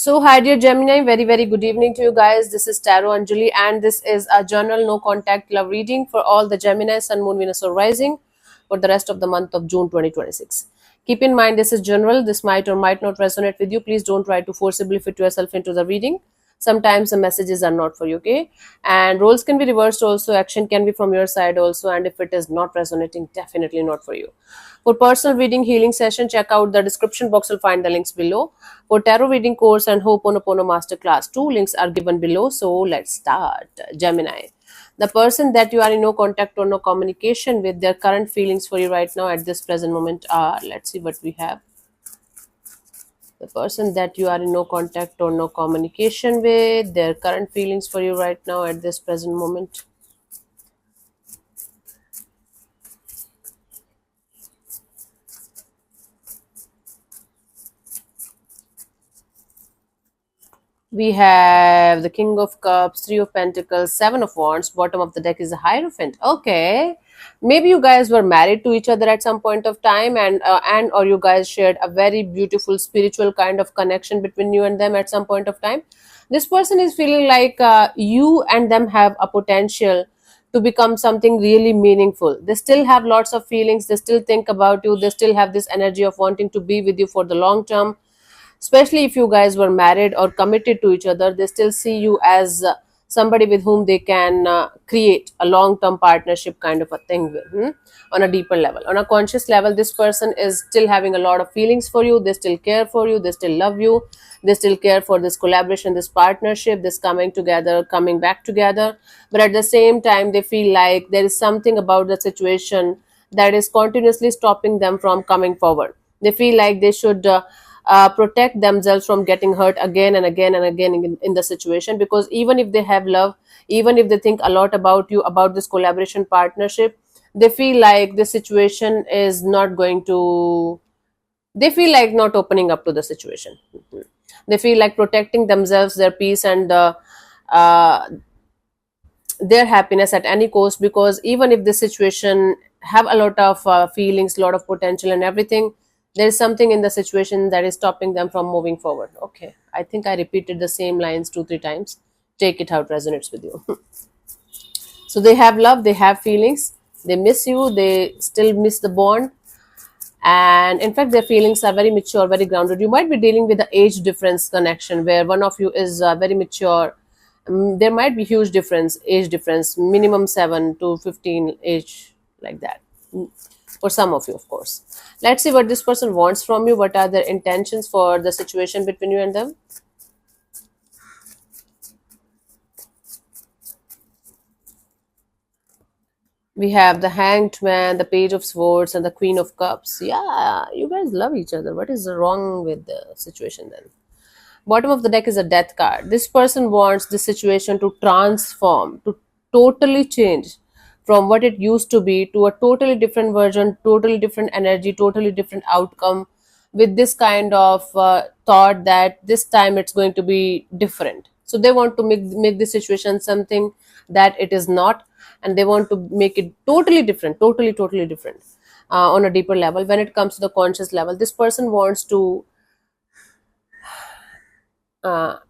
So, hi dear Gemini, very good evening to you guys. This is Tarot Anjali, and this is a journal no contact love reading for all the Gemini, Sun, Moon, Venus, or Rising for the rest of the month of June 2026. Keep in mind, this is general. This might or might not resonate with you. Please don't try to forcibly fit yourself into the reading. Sometimes the messages are not for you, okay? And roles can be reversed also. Action can be from your side also. And if it is not resonating, definitely not for you. For personal reading healing session, check out the description box. Will find the links below. For tarot reading course and Ho'oponopono masterclass, two links are given below. So let's start. Gemini. The person that you are in no contact or no communication with, their current feelings for you right now at this present moment are, let's see what we have. The person that you are in no contact or no communication with, their current feelings for you right now at this present moment. We have the King of Cups, Three of Pentacles, Seven of Wands. Bottom of the deck is a Hierophant. Okay, maybe you guys were married to each other at some point of time, and or you guys shared a very beautiful spiritual kind of connection between you and them at some point of time. This person is feeling like you and them have a potential to become something really meaningful. They still have lots of feelings. They still think about you. They still have this energy of wanting to be with you for the long term, especially if you guys were married or committed to each other. They still see you as somebody with whom they can create a long term partnership kind of a thing with, on a deeper level. On a conscious level, this person is still having a lot of feelings for you. They still care for you. They still love you. They still care for this collaboration, this partnership, this coming together, coming back together. But at the same time, they feel like there is something about the situation that is continuously stopping them from coming forward. They feel like they should protect themselves from getting hurt again and again and again in the situation, because even if they have love, even if they think a lot about you, about this collaboration partnership, they feel like the situation is not going to, they feel like not opening up to the situation. They feel like protecting themselves, their peace, and uh, their happiness at any cost, because even if the situation have a lot of feelings, lot of potential and everything, there is something in the situation that is stopping them from moving forward. Okay, I think I repeated the same lines 2 3 times. Take it how it resonates with you. So they have love, they have feelings, they miss you, they still miss the bond, and in fact their feelings are very mature, very grounded. You might be dealing with the age difference connection where one of you is very mature. There might be huge difference, age difference, minimum 7 to 15 age, like that. For some of you, of course. Let's see what this person wants from you. What are their intentions for the situation between you and them? We have the Hanged Man, the Page of Swords, and the Queen of Cups. Yeah, you guys love each other. What is wrong with the situation then? Bottom of the deck is a Death card. This person wants this situation to transform, to totally change from what it used to be to a totally different version, totally different energy, totally different outcome, with this kind of thought that this time it's going to be different. So they want to make this situation something that it is not, and they want to make it totally different, totally different, on a deeper level. When it comes to the conscious level, this person wants to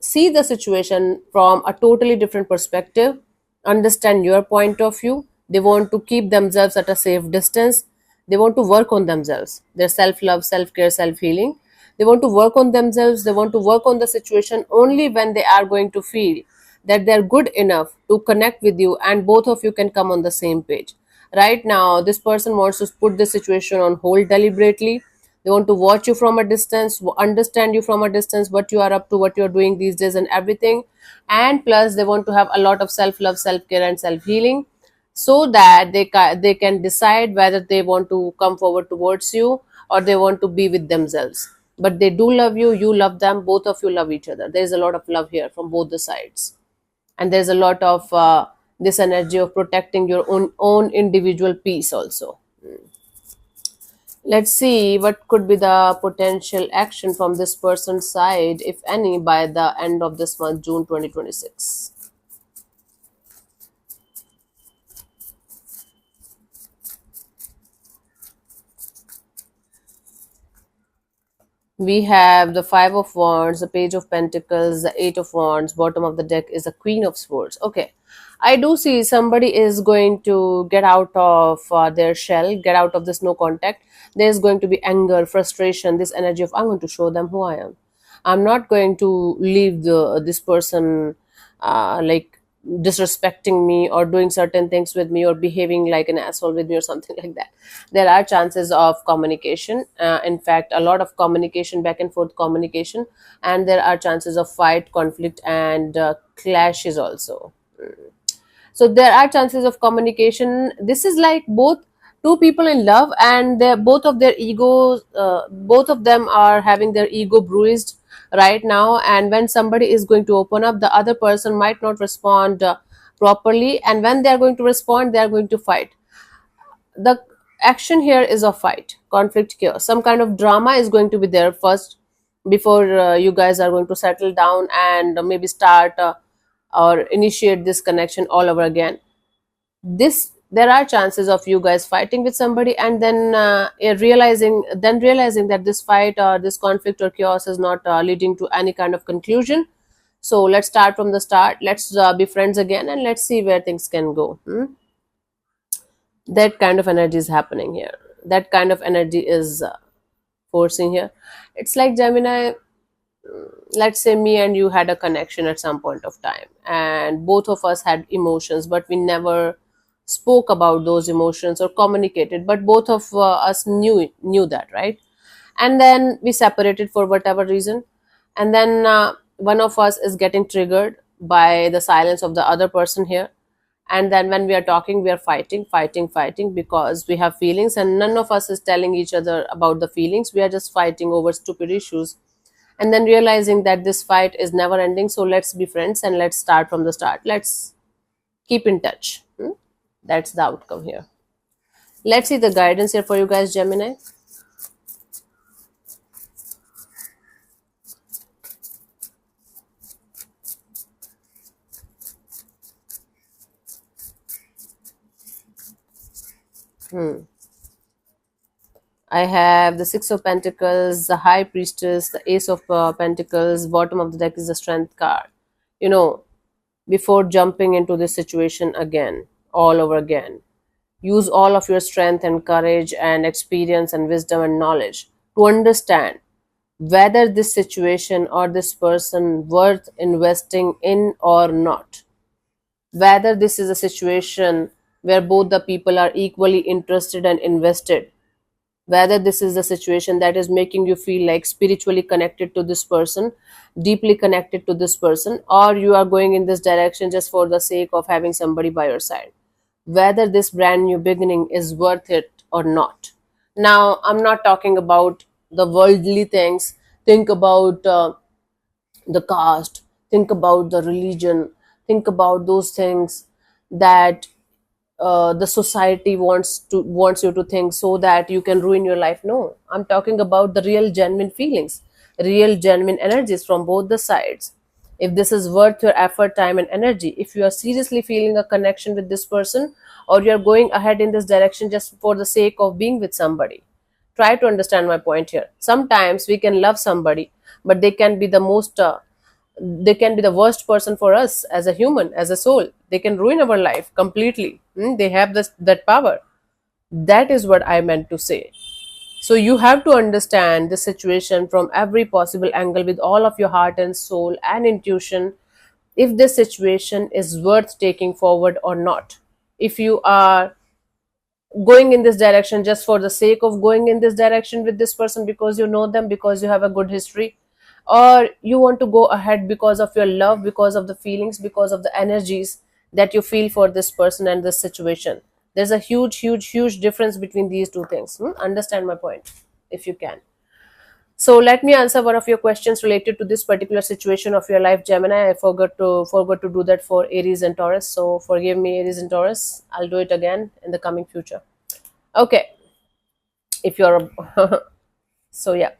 see the situation from a totally different perspective, understand your point of view. They want to keep themselves at a safe distance. They want to work on themselves, their self love, self care, self healing. They want to work on themselves. They want to work on the situation only when they are going to feel that they're good enough to connect with you and both of you can come on the same page. Right now, this person wants to put the situation on hold deliberately. They want to watch you from a distance, understand you from a distance, what you are up to, what you're doing these days, and everything. And plus, they want to have a lot of self love, self care, and self healing, so that they can decide whether they want to come forward towards you or they want to be with themselves. But they do love you, you love them, both of you love each other. There is a lot of love here from both the sides, and there's a lot of this energy of protecting your own individual peace also. Let's see what could be the potential action from this person's side, if any, by the end of this month, June 2026. We have the Five of Wands, the Page of Pentacles, the Eight of Wands. Bottom of the deck is the Queen of Swords. Okay. I do see somebody is going to get out of their shell, get out of this no contact. There's going to be anger, frustration, this energy of I'm going to show them who I am. I'm not going to leave this person like disrespecting me or doing certain things with me or behaving like an asshole with me or something like that. There are chances of communication, in fact a lot of communication, back and forth communication, and there are chances of fight, conflict, and clashes also. So there are chances of communication. This is like both two people in love, and both of their egos, both of them are having their ego bruised right now, and when somebody is going to open up, the other person might not respond properly, and when they are going to respond, they are going to fight. The action here is a fight, conflict, chaos, some kind of drama is going to be there first before you guys are going to settle down and maybe start or initiate this connection all over again. This There are chances of you guys fighting with somebody, and then realizing that this fight or this conflict or chaos is not leading to any kind of conclusion. So let's start from the start. Let's be friends again, and let's see where things can go. That kind of energy is happening here. That kind of energy is forcing here. It's like Gemini. Let's say me and you had a connection at some point of time, and both of us had emotions, but we never spoke about those emotions or communicated, but both of us knew that, right? And then we separated for whatever reason, and then one of us is getting triggered by the silence of the other person here, and then when we are talking, we are fighting because we have feelings, and none of us is telling each other about the feelings. We are just fighting over stupid issues, and then realizing that this fight is never ending. So let's be friends and let's start from the start. Let's keep in touch. That's the outcome here. Let's see the guidance here for you guys, Gemini. I have the Six of Pentacles, the High Priestess, the Ace of Pentacles. Bottom of the deck is the Strength card. You know, before jumping into this situation again, all over again, use all of your strength and courage and experience and wisdom and knowledge to understand whether this situation or this person worth investing in or not, whether this is a situation where both the people are equally interested and invested, whether this is the situation that is making you feel like spiritually connected to this person, deeply connected to this person, or you are going in this direction just for the sake of having somebody by your side, whether this brand new beginning is worth it or not. Now, I'm not talking about the worldly things. Think about the caste, think about the religion, think about those things that the society wants you to think so that you can ruin your life. No, I'm talking about the real genuine feelings, real genuine energies from both the sides. If this is worth your effort, time, and energy, if you are seriously feeling a connection with this person, or you're going ahead in this direction just for the sake of being with somebody, try to understand my point here. Sometimes we can love somebody, but they can be the worst person for us as a human, as a soul. They can ruin our life completely. They have that power. That is what I meant to say. So you have to understand the situation from every possible angle with all of your heart and soul and intuition, if this situation is worth taking forward or not. If you are going in this direction just for the sake of going in this direction with this person because you know them, because you have a good history, or you want to go ahead because of your love, because of the feelings, because of the energies that you feel for this person and this situation. There's a huge difference between these two things. Understand my point if you can. So let me answer one of your questions related to this particular situation of your life, Gemini. I forgot to do that for Aries and Taurus. So forgive me, Aries and Taurus. I'll do it again in the coming future. Okay. If you're so yeah.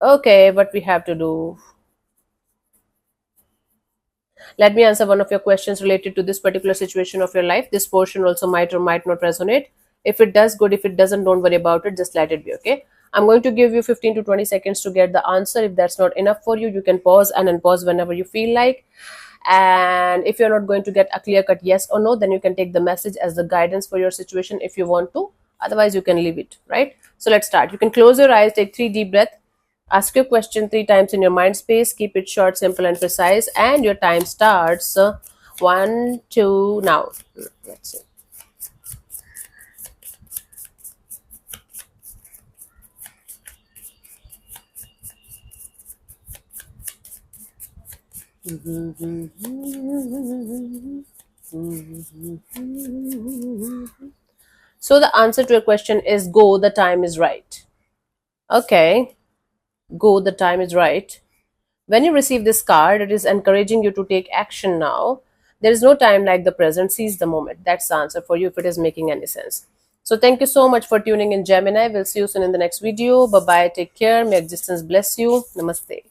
Okay, what we have to do. Let me answer one of your questions related to this particular situation of your life. This portion also might or might not resonate. If it does, good. If it doesn't, don't worry about it. Just let it be, okay? I'm going to give you 15 to 20 seconds to get the answer. If that's not enough for you, you can pause and unpause whenever you feel like. And if you're not going to get a clear cut yes or no, then you can take the message as the guidance for your situation if you want to. Otherwise, you can leave it, right? So let's start. You can close your eyes, take 3 deep breaths, ask your question 3 times in your mind space, keep it short, simple, and precise, and your time starts. 1, 2, now. Let's see. So the answer to your question is go, the time is right. Okay, go, the time is right. When you receive this card, it is encouraging you to take action now. There is no time like the present. Seize the moment. That's the answer for you if it is making any sense. So thank you so much for tuning in, Gemini. We'll see you soon in the next video. Bye bye. Take care. May existence bless you. Namaste.